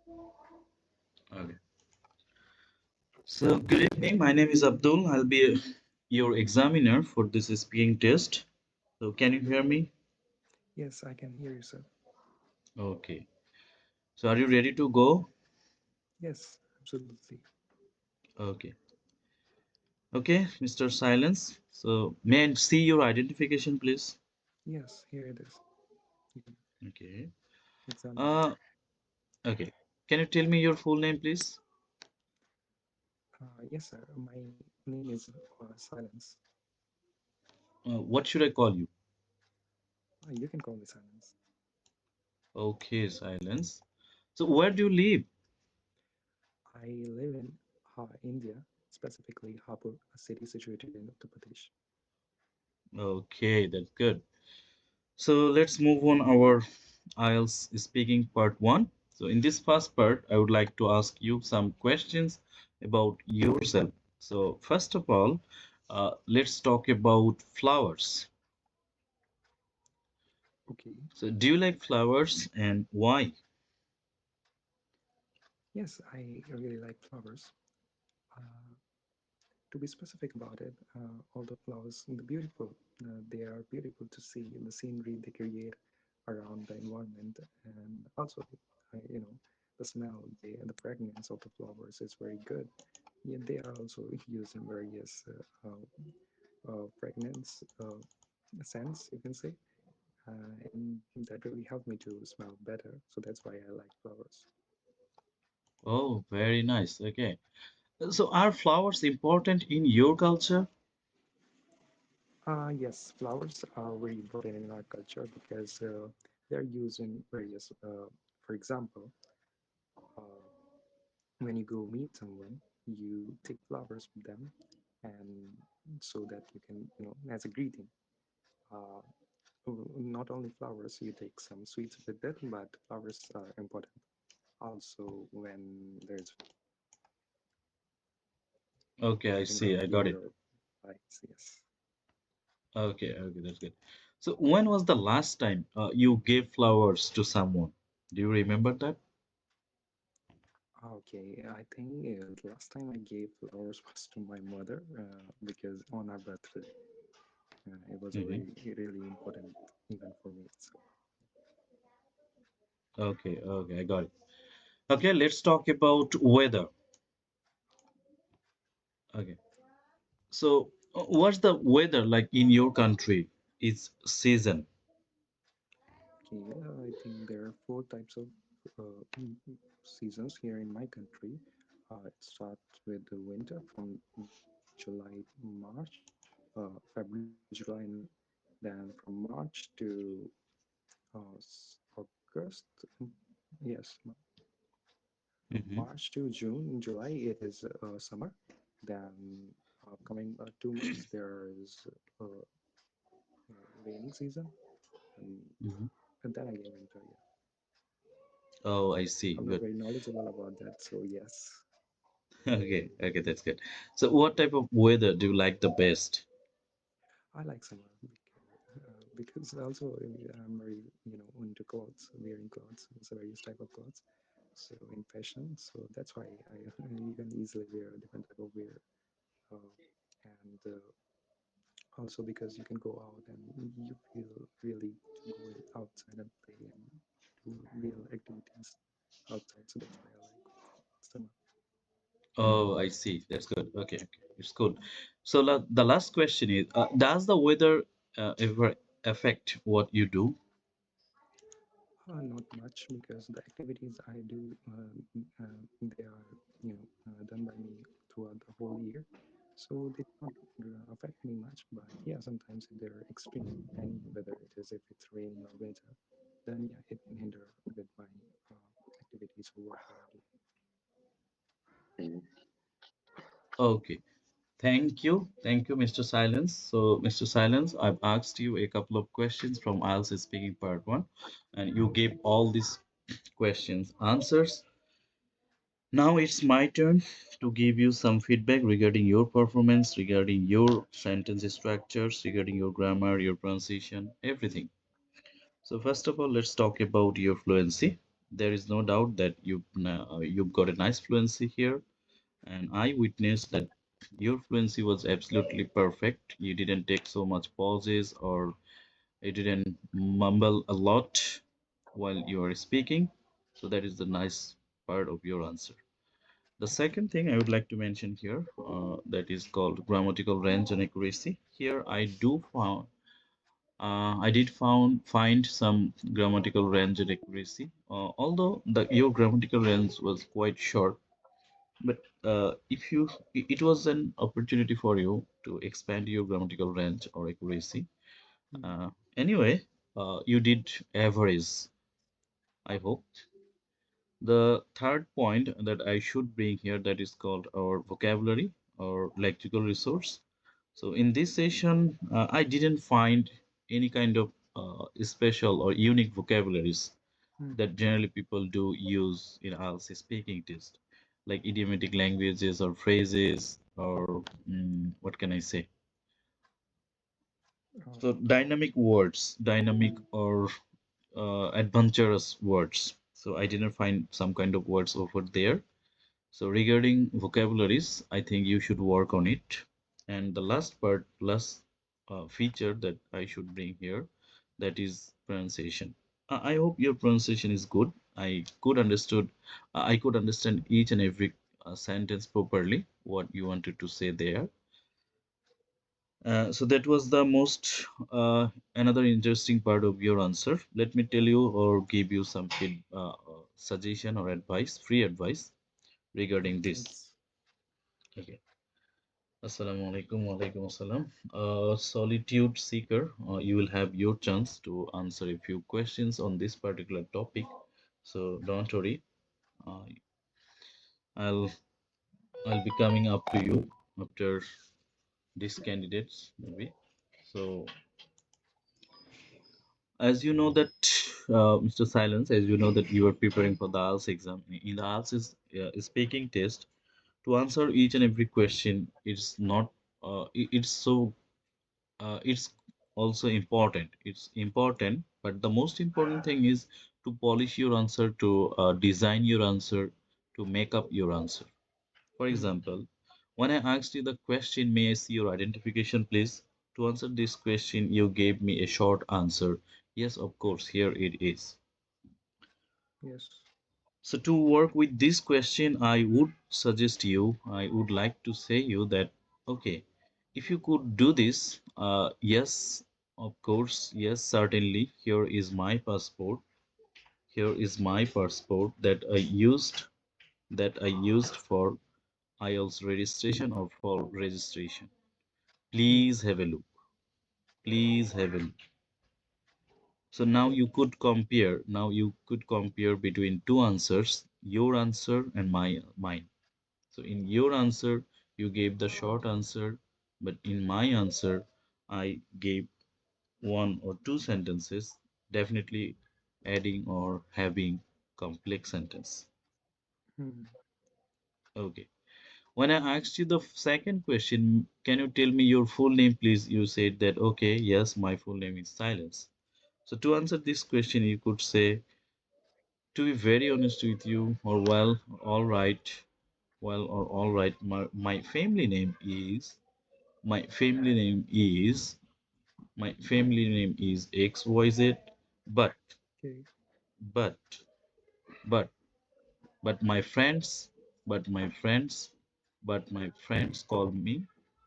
Okay. So, good evening. My name is Abdul. I'll be your examiner for this speaking test. So, can you hear me? Yes, I can hear you, sir. Okay. So, are you ready to go? Yes, absolutely. Okay. Okay, Mr. Silence. So, may I see your identification, please? Yes, here it is. You can Okay. examine it. Uh, okay. Can you tell me your full name, please? Yes, sir. My name is Silence. What should I call you? You can call me Silence. Okay, Silence. So, where do you live? I live in India, specifically Hapur, a city situated in Uttar Pradesh. Okay, that's good. So let's move on our IELTS speaking part one. So in this first part, I would like to ask you some questions about yourself. So first of all, let's talk about flowers. Okay. So do you like flowers and why? Yes, I really like flowers. Uh, to be specific about it, all the flowers, they are beautiful to see in the scenery they create around the environment, and also, the smell, the fragrance of the flowers is very good. Yeah, they are also used in various fragrance scents, you can say, and that really helped me to smell better. So that's why I like flowers. Oh, very nice. Okay. So are flowers important in your culture? Yes, flowers are very important in our culture because they're used in various, for example, uh, when you go meet someone, you take flowers with them, and so that you can, as a greeting. Uh, Not only flowers, you take some sweets with it, but flowers are important. Also, when there's Okay, I giving see. out I got it. your lights, yes. Okay, okay, that's good. So when was the last time you gave flowers to someone? Do you remember that? Okay, I think the last time I gave flowers was to my mother because on her birthday. It was a Mhm. very really important event for me. So, Okay, okay, I got it. Okay, let's talk about weather. Okay, so what's the weather like in your country? It's season. okay, I think there are four types of seasons here in my country. It starts with the winter from July, March, February, July, and then from March to August. mm, Yes, Hmm. March to June, July, it is summer. Then coming 2 months, there is raining season, and, Hmm. and then again winter. Yeah, Oh, I see. I'm not Good. very knowledgeable about that, so yes, Okay, okay, that's good. So what type of weather do you like the best? I like summer because also I'm very into clothes, wearing clothes, it's various type of clothes. So in fashion, so that's why I you can easily wear a different type of wear, uh, and also because you can go out and you feel really to go outside and play and do real activities outside. So that's why I like summer. Oh, I see. That's good. Okay, okay, it's good. So the last question is, does the weather ever affect what you do? Not much because the activities I do, they are done by me throughout the whole year, so they don't affect me much. But yeah, sometimes if they're extreme, any whether it is if it's raining or winter, then yeah, it can hinder with my activities or work that I do. Okay. Thank you, Mr. Silence. So, Mr. Silence, I've asked you a couple of questions from IELTS Speaking Part 1, and you gave all these questions answers. Now it's my turn to give you some feedback regarding your performance, regarding your sentence structures, regarding your grammar, your pronunciation, everything. So, first of all, let's talk about your fluency. There is no doubt that you've got a nice fluency here, and I witnessed that your fluency was absolutely perfect. You didn't take so much pauses or you didn't mumble a lot while you are speaking. So that is the nice part of your answer. The second thing I would like to mention here, that is called grammatical range and accuracy. Here I did find some grammatical range and accuracy. Although your grammatical range was quite short, but if you it was an opportunity for you to expand your grammatical range or accuracy. Mm. Uh, anyway, you did average, I hope. The third point that I should bring here, that is called our vocabulary or lexical resource. So in this session, I didn't find any kind of special or unique vocabularies Mm. that generally people do use in IELTS speaking test, like idiomatic languages or phrases or what can I say? So Um, dynamic words, dynamic or adventurous words. So I didn't find some kind of words over there. So regarding vocabularies, I think you should work on it. And the last feature that I should bring here, that is pronunciation. I hope your pronunciation is good. I could understand each and every sentence properly, what you wanted to say there. So that was the most another interesting part of your answer. Let me tell you or give you some suggestion or advice, free advice regarding this. thanks. Okay. Assalamu alaikum wa alaikum assalam. Solitude seeker, you will have your chance to answer a few questions on this particular topic. So don't worry. Uh, I'll I'll be coming up to you after these candidates maybe. So as you know that Mr. Silence, as you know that you are preparing for the IELTS exam. In the IELTS speaking test, to answer each and every question, it's not. It's so it's also important. It's important, but the most important thing is to polish your answer, to design your answer, to make up your answer. For Mm. example, when I asked you the question, may I see your identification, please? To answer this question, you gave me a short answer. Yes, of course, here it is. Yes. So to work with this question, I would like to say you that, okay, if you could do this, yes, of course, yes, certainly, here is my passport. Here is my passport that I used for IELTS registration or for registration. Mm. Please have a look. Please have a look. So now Okay. you could compare between two answers, your answer and mine. So in your answer, you gave the short answer, but in my answer, I gave one or two sentences, definitely adding or having complex sentence. Mm. Okay. When I asked you the second question, can you tell me your full name, please? You said that, okay, yes, my full name is Silence. So to answer this question, you could say, to be very honest with you, or well, all right, all right, my family name is My family name is my family name is XYZ, but Okay. but but but my friends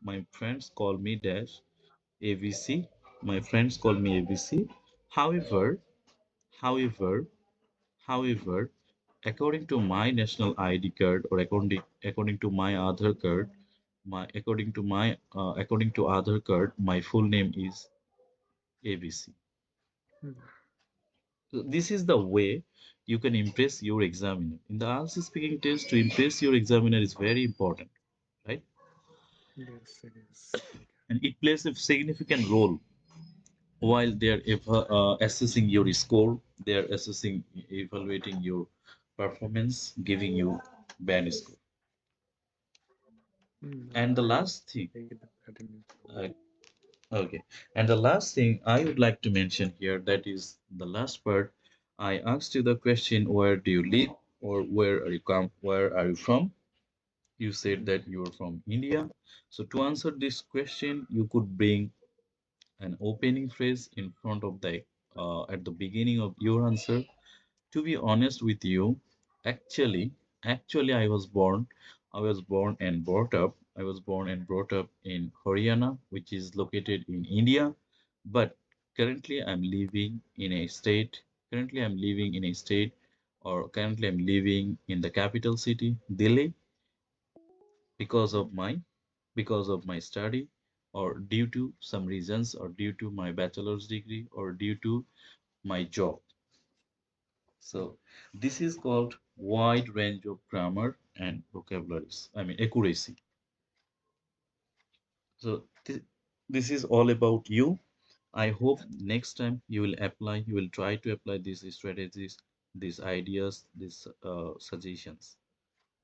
my friends call me dash ABC. My friends call me ABC. However, however, however, according to my national ID card or according to my Aadhaar card, according to Aadhaar card, my full name is ABC. Mm. So this is the way you can impress your examiner. In the IELTS speaking test, to impress your examiner is very important, right? Yes, it is. Like, And it plays a significant role while they are assessing your score. They are evaluating your performance, giving you band score. And the I last thing, take it that in uh, role. okay, and the last thing I would like to mention here, that is the last part. I asked you the question, where do you live or where are you from? You said that you are from India. So to answer this question, you could bring an opening phrase in front of the at the beginning of your answer. To be honest with you, actually, actually, I was born and brought up. I was born and brought up in Haryana, which is located in India. But currently, I'm living in a state. Currently, I'm living in a state, or currently, I'm living in the capital city, Delhi, because of my study, or due to some reasons, or due to my bachelor's degree, or due to my job. So this is called wide range of grammar and vocabularies. I mean accuracy. So this is all about you. I hope next time you will try to apply these strategies, these ideas, these suggestions.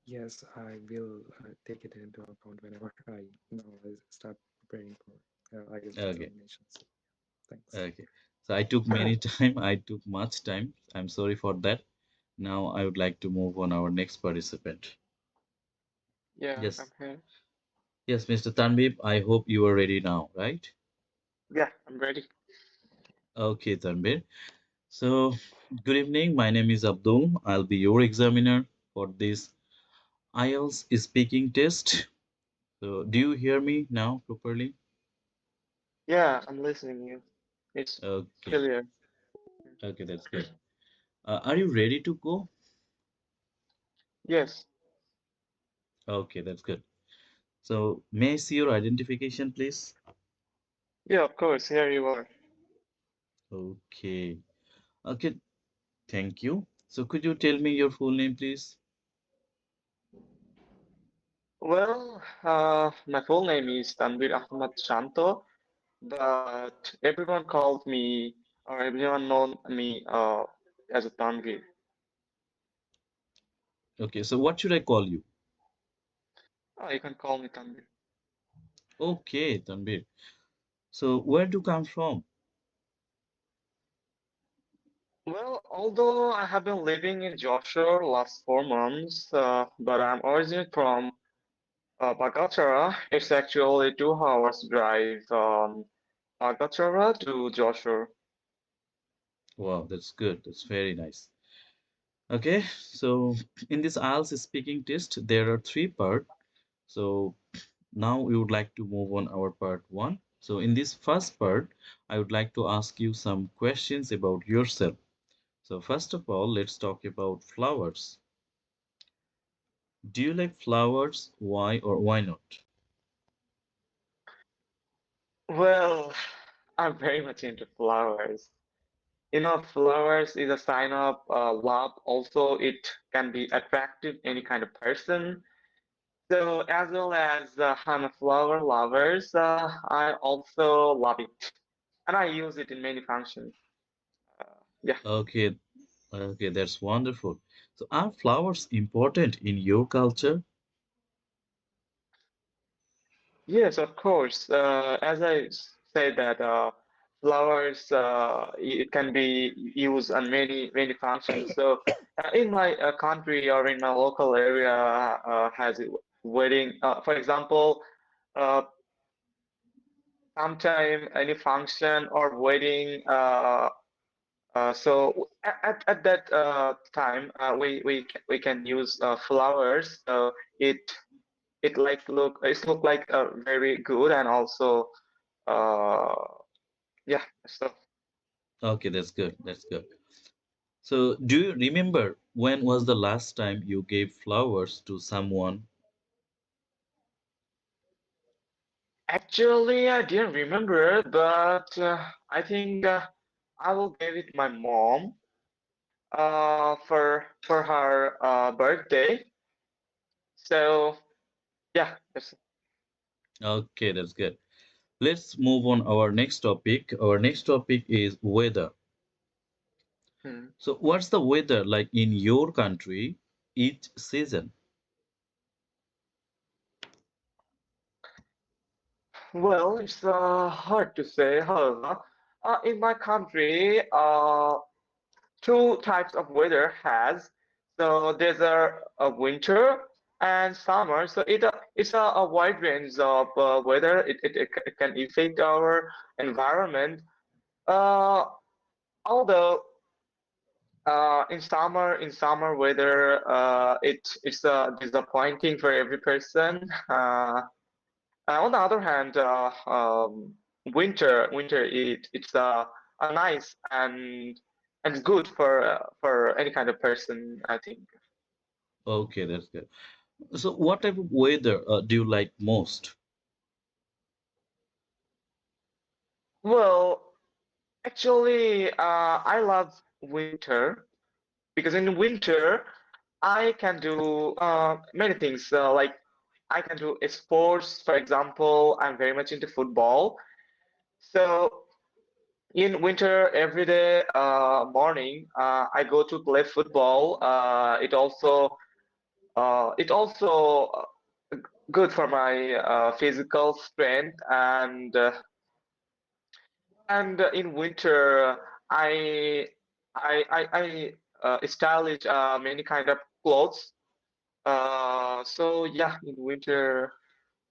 Yes, I will take it into account whenever I start preparing for IELTS Okay, examination. So thanks. okay. So I took many time, I took much time. I'm sorry for that. Now I would like to move on our next participant. Yeah, I'm Yes, here. yes, Mr. Tanvib, I hope you are ready now, right? Yeah, I'm ready. Okay, Tanvir. So, good evening. My name is Abdul. I'll be your examiner for this IELTS speaking test. So, do you hear me now properly? Yeah, I'm listening you. It's Okay, clear. okay, that's good. Are you ready to go? Yes. Okay, that's good. So, may I see your identification, please? Yeah, of course. Here you are. Okay, okay, thank you. So, could you tell me your full name, please? Well, my full name is Tanvir Ahmad Shanto, but everyone calls me, or everyone knows me as a Tanvir. Okay, so what should I call you? Oh, you can call me Tanvir. Okay, Tanvir. So, where do you come from? Well, although I have been living in Joshua last 4 months, but I'm originally from Bagatara. It's actually 2 hours drive Bagatara to Joshua. Wow, that's good. That's very nice. Okay, so in this IELTS speaking test, there are three parts. So now we would like to move on our part one. So in this first part, I would like to ask you some questions about yourself. So first of all, let's talk about flowers. Do you like flowers? Why or why not? Well, I'm very much into flowers. You know, flowers is a sign of love. Also, it can be attractive any kind of person. So, as well as I'm a flower lovers, I also love it, and I use it in many functions. Yeah. Okay, okay, that's wonderful. So are flowers important in your culture? Yes, of course. As I said that flowers it can be used on many functions. So in my country or in my local area has a wedding. For example, uh, sometime any function or wedding. So at that time we can use flowers. So it it look like very good and also. Yeah, so Okay, that's good. That's good. So do you remember when was the last time you gave flowers to someone? actually I didn't remember, but I think I will give it my mom for her birthday. So yeah, Okay, that's good. Let's move on our next topic. Our next topic is weather. hmm. So what's the weather like in your country each season? Well, it's hard to say. However, in my country, two types of weather has. So there's a winter and summer. So it's a wide range of weather. It can affect our environment. Uh, Although in summer weather, it's disappointing for every person. On the other hand, winter it's a nice and good for any kind of person, I think. Okay, that's good. So, what type of weather do you like most? Well, actually, I love winter because in winter I can do many things. Like I can do sports, for example. I'm very much into football. So in winter, every day morning, I go to play football. It also good for my physical strength and in winter, I I stylish many kind of clothes. So yeah, in winter,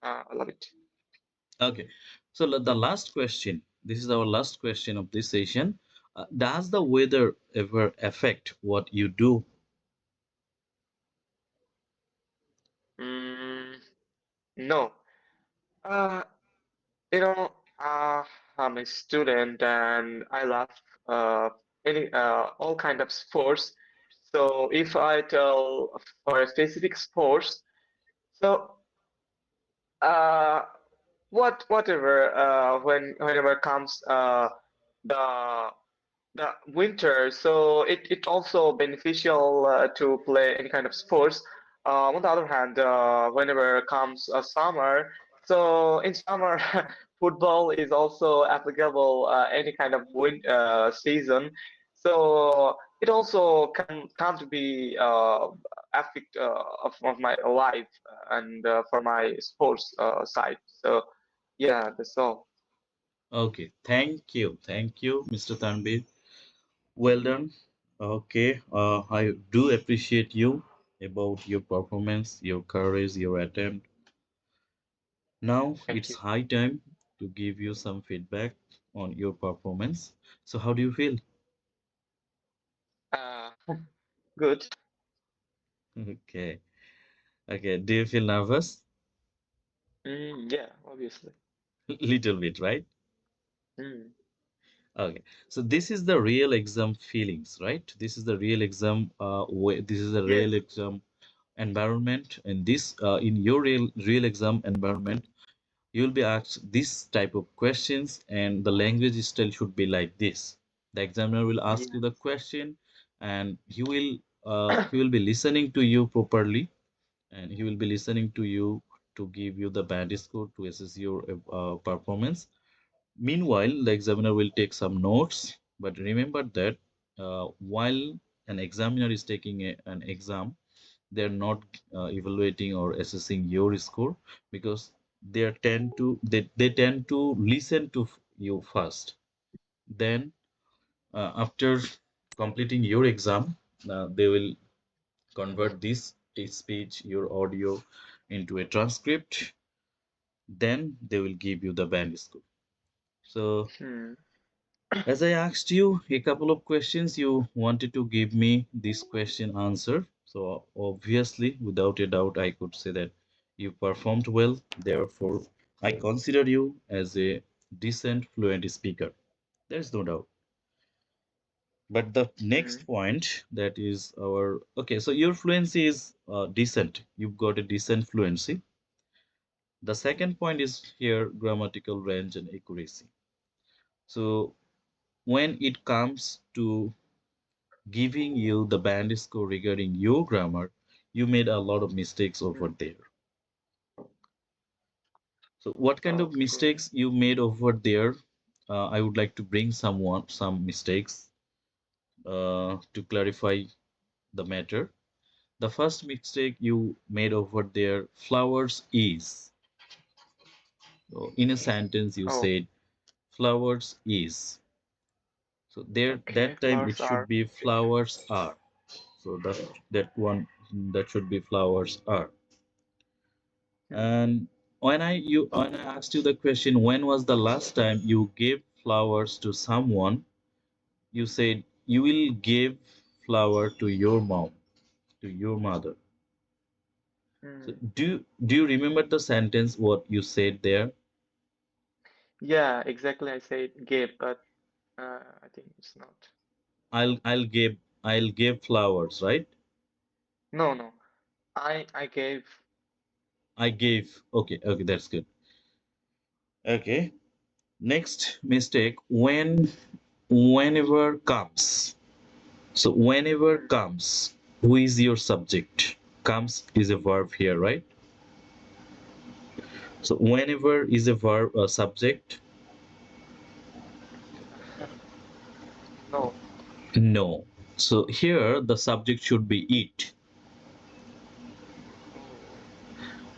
I love it. Okay, so the last question. This is our last question of this session. Does the weather ever affect what you do? Mm, no. Uh, you know, I'm a student and I love uh, any all kind of sports. So if I tell for a specific sports, so uh, whatever whenever comes the the winter, so it also beneficial to play any kind of sports. On the other hand, whenever comes summer, so in summer, football is also applicable any kind of season. So it also can come to be affect of my life and for my sports side. So yeah, that's all. Okay, thank you, Mr. Tanbir. Well done. Okay, I do appreciate you about your performance, your courage, your attempt. Now Thank it's you. high time to give you some feedback on your performance. So, how do you feel? Uh, Good. Okay, okay. Do you feel nervous? Yeah, obviously. Little bit, right? Mm, Okay. So this is the real exam feelings, right? This is the real exam. Way, this is the real yes. exam environment. And this, in your real exam environment, you'll be asked this type of questions, and the language style should be like this. The examiner will ask you the Yes. question, and he will be listening to you properly, and he will be listening to you to give you the band score to assess your performance. Meanwhile, the examiner will take some notes, but remember that while an examiner is taking an exam, they're not evaluating or assessing your score, because they tend to listen to you first. Then, after completing your exam, they will convert this speech, your audio, into a transcript. Then they will give you the band score. So, Hmm. as I asked you a couple of questions, you wanted to give me this question answer. So obviously, without a doubt, I could say that you performed well. Therefore, I consider you as a decent fluent speaker. There's no doubt. But the Hmm. next point, that is our okay. So your fluency is decent. You've got a decent fluency. The second point is here grammatical range and accuracy. So when it comes to giving you the band score regarding your grammar, you made a lot of mistakes over Hmm. there. So, what kind of Okay. mistakes you made over there? I would like to bring some mistakes to clarify the matter. The first mistake you made over there, flowers is. So in a sentence, you Oh. said flowers is. So there, Okay, that time it flowers should are. be flowers are. So that one, that should be flowers are. Mhm. And when I asked you the question, when was the last time you gave flowers to someone? You said you will give flower to your mom, to your mother. So Mm. do you remember the sentence what you said there? Yeah, exactly. I said gave, but I think it's not. I'll give flowers, right? No, no. I gave. I gave. Okay, okay, that's good. Okay. Next mistake, whenever comes. So whenever Mm. comes, who is your subject? Comes is a verb here, right? So whenever is a verb, a subject? No. No. So here the subject should be it. Oh,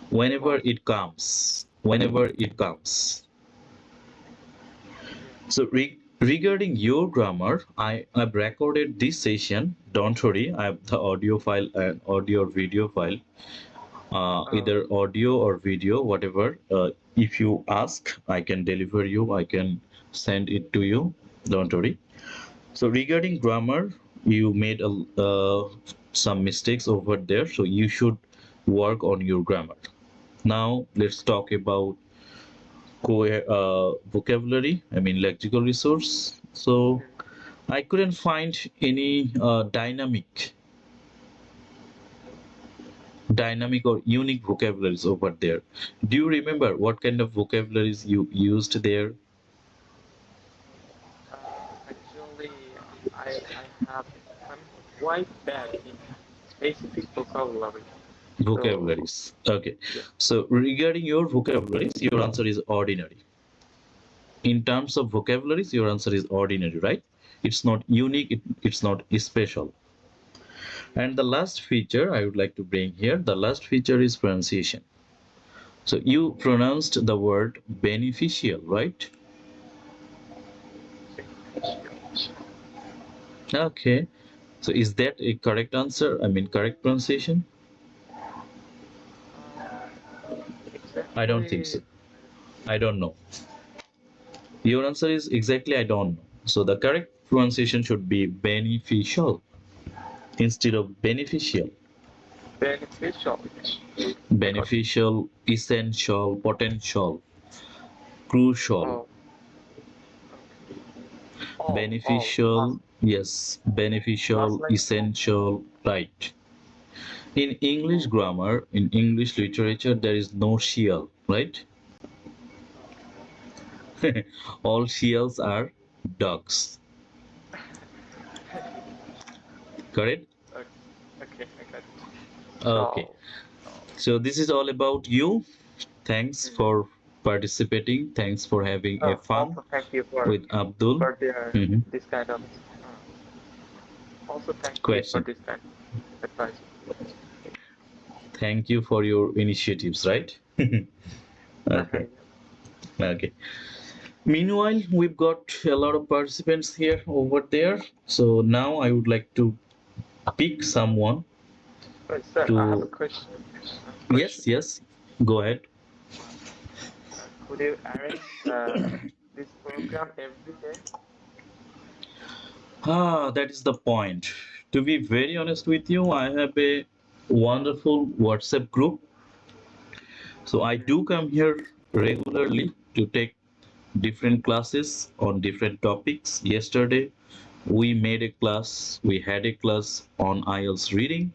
Whenever why? it comes. Whenever it comes. Yeah. So regarding your grammar, I've recorded this session. Don't worry, I have the audio file and audio or video file, Oh, either audio or video, whatever. If you ask, I can deliver you. I can send it to you. Don't worry. So regarding grammar, you made some mistakes over there. So you should work on your grammar. Now let's talk about vocabulary. I mean lexical resource. So mm. I couldn't find any dynamic or unique vocabularies over there. Do you remember what kind of vocabularies you used there? Actually, I have. I'm quite bad in specific vocabulary. So Vocabularies. Okay. yeah. So regarding your vocabularies, your answer is ordinary. In terms of vocabularies, your answer is ordinary, right? It's not unique, it's not special. And the last feature I would like to bring here, the last feature is pronunciation. So you pronounced the word beneficial, right? Beneficial. Okay. So is that a correct answer? I mean, correct pronunciation? Um, I don't think exactly. so. I don't know. Your answer is exactly I don't know. So the correct pronunciation should be beneficial instead of beneficial. Beneficial. I got it. Beneficial, essential, potential, crucial. Oh, okay. All. Beneficial, yes, Last beneficial, like all. essential, right. In English Oh, grammar, in English literature, there is no shield, right? okay. All shields are dogs, correct? Okay, okay, I got it. Okay, So, oh, so this is all about you. Thanks mhm. for participating. Thanks for having a fun Also thank you with Abdul. for the Mhm. this kind of uh, also thank you for Question. this kind of advice. Thank you for your initiatives, right? Okay. Yeah. Okay. Meanwhile, we've got a lot of participants here over there. So now I would like to pick someone Wait, sir, I have a to. question. I have a Yes, question. yes. Go ahead. Could you arrange this program every day? Ah, that is the point. To be very honest with you, I have a wonderful WhatsApp group. So I Mm, do come here regularly to take different classes on different topics. Yesterday, we had a class on IELTS reading.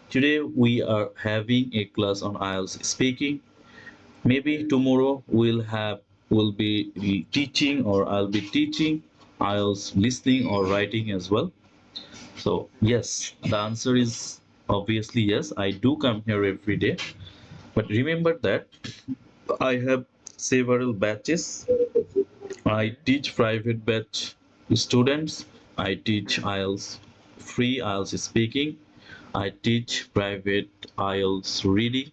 Today, we are having a class on IELTS speaking. Maybe tomorrow we'll be teaching or I'll be teaching IELTS listening or writing as well. So yes, the answer is obviously yes. I do come here every day. But remember that I have several batches. I mm, teach private batch students. I teach mm, IELTS free IELTS speaking. I mm. teach private IELTS reading.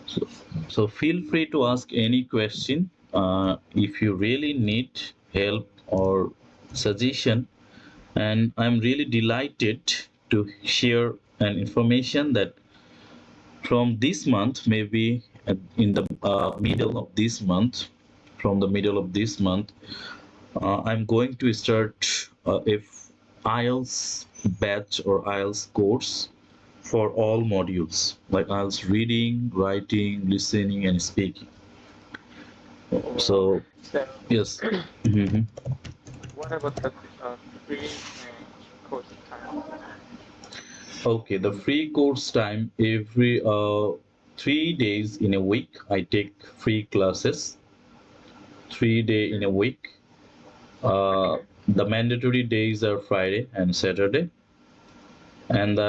So, so feel free to ask any question if you really need help or suggestion, and I'm really delighted to share an information that from this month, maybe in the middle of this month, from the middle of this month, I'm going to start a IELTS batch or IELTS course for all modules like IELTS reading, writing, listening, and speaking. Wow. So So, yes. Mhm. what about the free course time? Okay, the free course time every 3 days in a week. I take free classes 3 day in a week. Uh, Okay. the mandatory days are Friday and Saturday, and the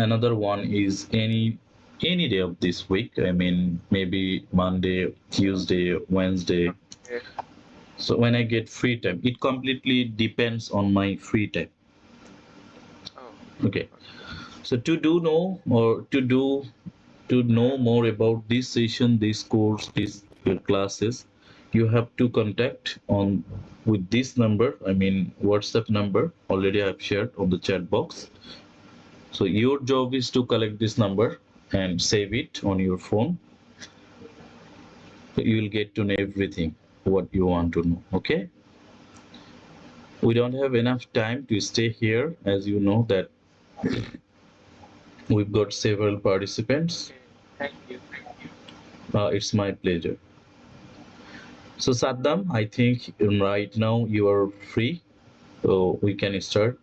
another one is any day of this week. I mean, maybe Monday, Tuesday, Wednesday. Okay. So when I get free time, it completely depends on my free time. Oh, Okay. okay. So to know more about this session, this course, these classes, you have to contact on with this number. I mean WhatsApp number. Already I have shared on the chat box. So your job is to collect this number and save it on your phone. So you will get to know everything what you want to know. Okay. We don't have enough time to stay here, as you know that we've got several participants. Okay. Thank you. It's my pleasure. So Saddam, I think right now you are free, so we can start.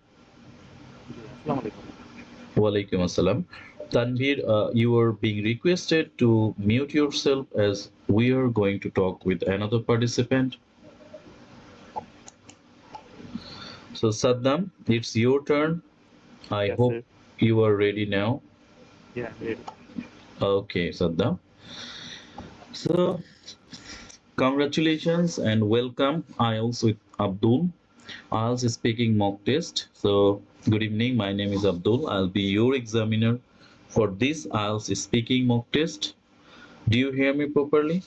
जी अस्सलाम वालेकुम Walaikum assalam. Tanvir, you are being requested to mute yourself as we are going to talk with another participant. So Saddam, it's your turn. I yes hope sir you are ready now. या ready Okay, Saddam. So congratulations and welcome IELTS with Abdul. IELTS speaking mock test. So good evening. My name is Abdul. I'll be your examiner for this IELTS speaking mock test. Do you hear me properly?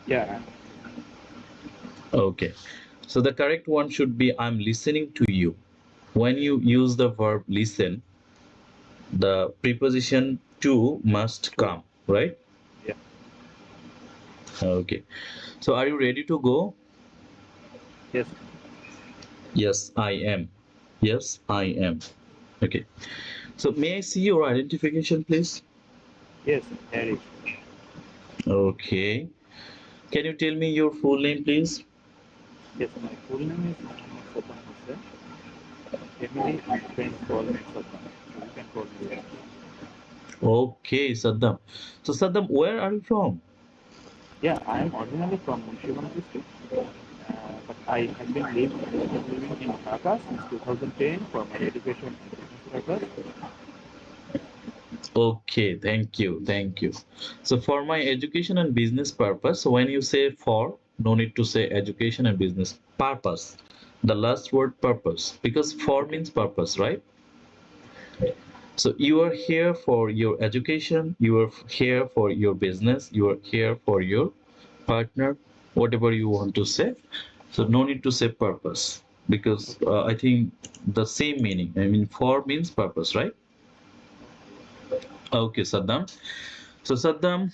या I am listening Okay. So the correct one should be I'm listening to you. When you use the verb listen, the preposition to must to come, right? या Okay. So are you ready to go? Yes Yes, I am. Yes, I am. Okay. So may I see your identification, please? Yes here is Okay. Can you tell me your full name, please? Yes my full name is Mohammad Saddam Hussain family and friends call me Saddam so you can call me Saddam Okay, Saddam. So, Saddam, where are you from? Yeah I am originally from Munshiganj district but I have been living in Dhaka since 2010 for my education and business purpose. Okay, thank you, thank you. So, for my education and business purpose, so when you say for, no need to say education and business purpose. The last word purpose, because for Okay. means purpose, right? So, you are here for your education, you are here for your business, you are here for your partner, whatever you want to say. So no need to say purpose because Okay. I think the same meaning. I mean, for means purpose, right? Okay. Yes. Okay, Saddam. So Saddam,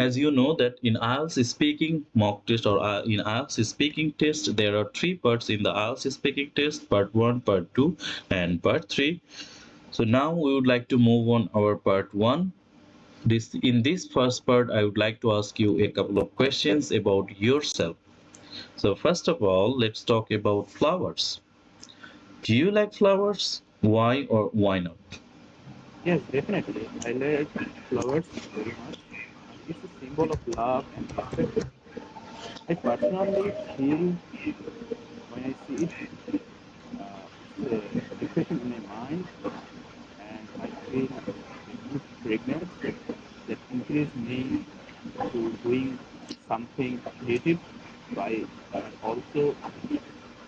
as you know that in IELTS speaking mock test or in IELTS speaking test, there are three parts in the IELTS speaking test: part one, part two, and part three. So now we would like to move on our part one. In this first part, I would like to ask you a couple of questions about yourself. So first of all, let's talk about flowers. Do you like flowers? Why or why not? Yes, definitely. I like flowers very much. It's a symbol of love and respect. I personally feel when I see it, it's refreshing in my mind, and I feel a good fragrance that encourages me to doing something creative. So I also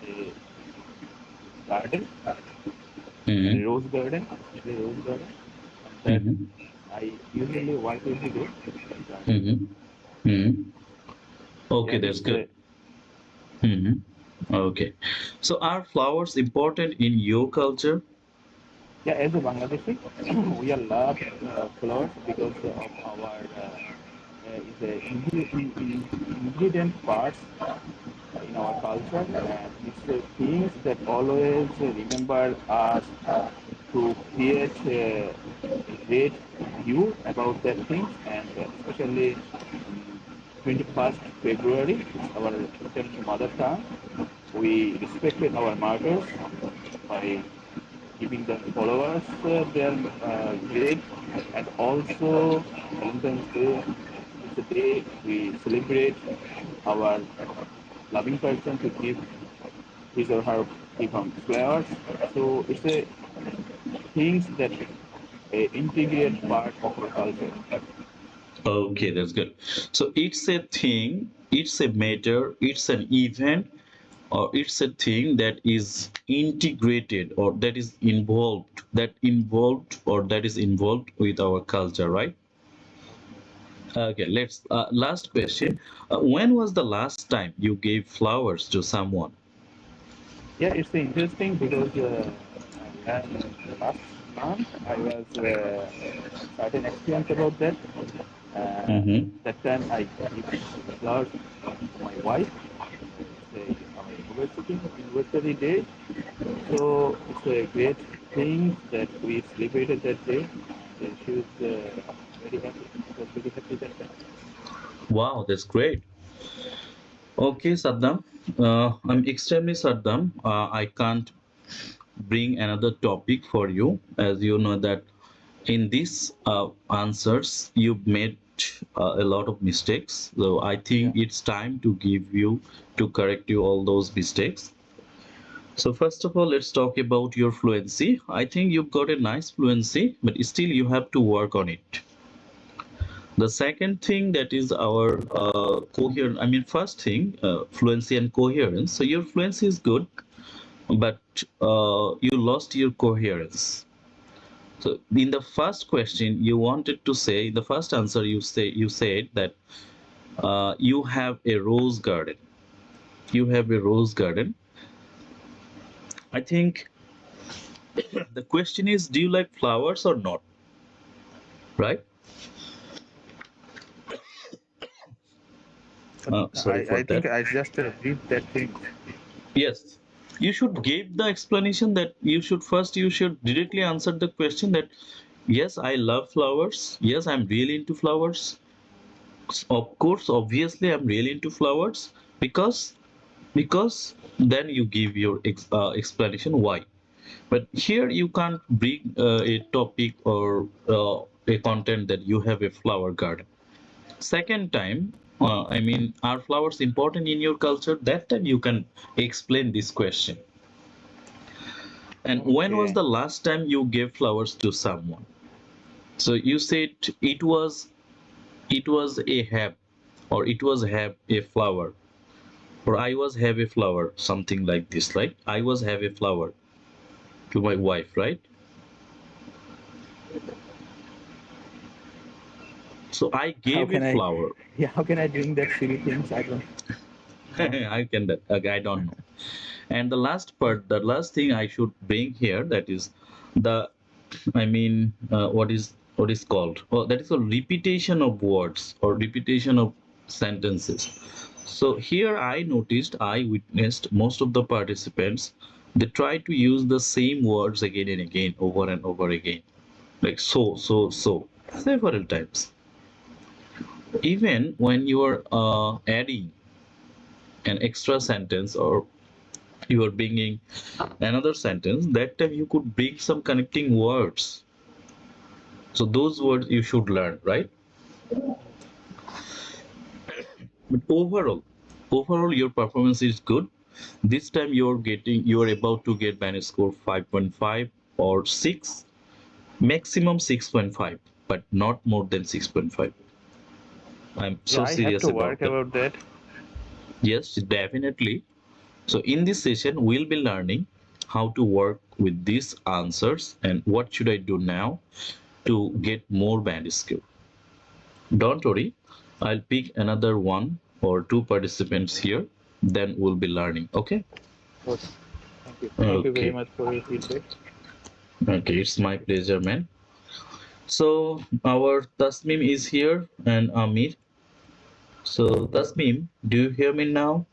a garden, a Mm-hmm. rose garden, especially a rose garden, and that Mm-hmm. I usually work every day in that garden. Mm-hmm. Mm-hmm. Yeah, Okay, that's it's good. a Mm-hmm. Okay. So are flowers important in your culture? Yeah, as a Bangladeshi, we are love flowers because of our is a ingredient parts in our culture, and it's things that always remember us to create a great view about that things, and especially 21st February, it's our International Mother Tongue. We respected our mothers by giving the followers their grade, and also Valentine's Day. It's a day we celebrate our loving person to give his or her give him flowers. So it's a things that integrate part of our culture. Okay, that's good. So it's a thing, it's a matter, it's an event, or it's a thing that is integrated or that is involved with our culture, right? Okay, let's last question. When was the last time you gave flowers to someone? Yeah, it's interesting because last month I was certain experience about that. Mm-hmm. That time I gave flowers to my wife. It's our anniversary day. So it's a great thing that we celebrated that day, and she was very happy. She was very happy that time. Wow, that's great. Okay, Saddam. I'm extremely Saddam. I can't bring another topic for you, as you know that in these answers you've made a lot of mistakes. So I Yeah. think it's time to give you to correct you all those mistakes. So first of all, let's talk about your fluency. I think you've got a nice fluency, but still you have to work on it. The second thing that is our coherent. I mean, first thing, fluency and coherence. So your fluency is good, but you lost your coherence. So in the first question, you wanted to say, in the first answer, you said that you have a rose garden. You have a rose garden. I think the question is, do you like flowers or not? Right? But Sorry for I think that. I just did that thing. Yes, you should give the explanation that you should directly answer the question that yes, I love flowers. Yes, I'm really into flowers. Of course, obviously, I'm really into flowers because then you give your explanation why. But here you can't bring a topic or a content that you have a flower garden. Second time, I mean, are flowers important in your culture? That time you can explain this question. And when was Okay. the last time you gave flowers to someone? So you said it was a have, or it was have a flower, or I was have a flower, something like this, right? I was have a flower to my wife, right? So I How gave a can I? flower. Yeah, how can I doing that silly things? I don't know. I can that. Okay, I don't know. And the last part, the last thing I should bring here, that is the, I mean, what is called? Well, that is a repetition of words or repetition of sentences. So here I witnessed most of the participants, they try to use the same words again and again, over and over again, like so, several times. Even when you are adding an extra sentence or you are bringing another sentence, that time you could bring some connecting words. So those words you should learn, right? But overall your performance is good. This time you are about to get band score 5.5 or 6, maximum 6.5, but not more than 6.5. I'm Yeah, so I have serious to about work that. about that. Yes, definitely. So in this session, we'll be learning how to work with these answers and what should I do now to get more band skill. Don't worry, I'll pick another one or two participants here. then we'll be learning. Okay. Okay. Thank you. Thank you very Okay. much for your feedback. Okay, it's my pleasure, man. So our Tasmim is here and Amir. So Tasmim, do you hear me now?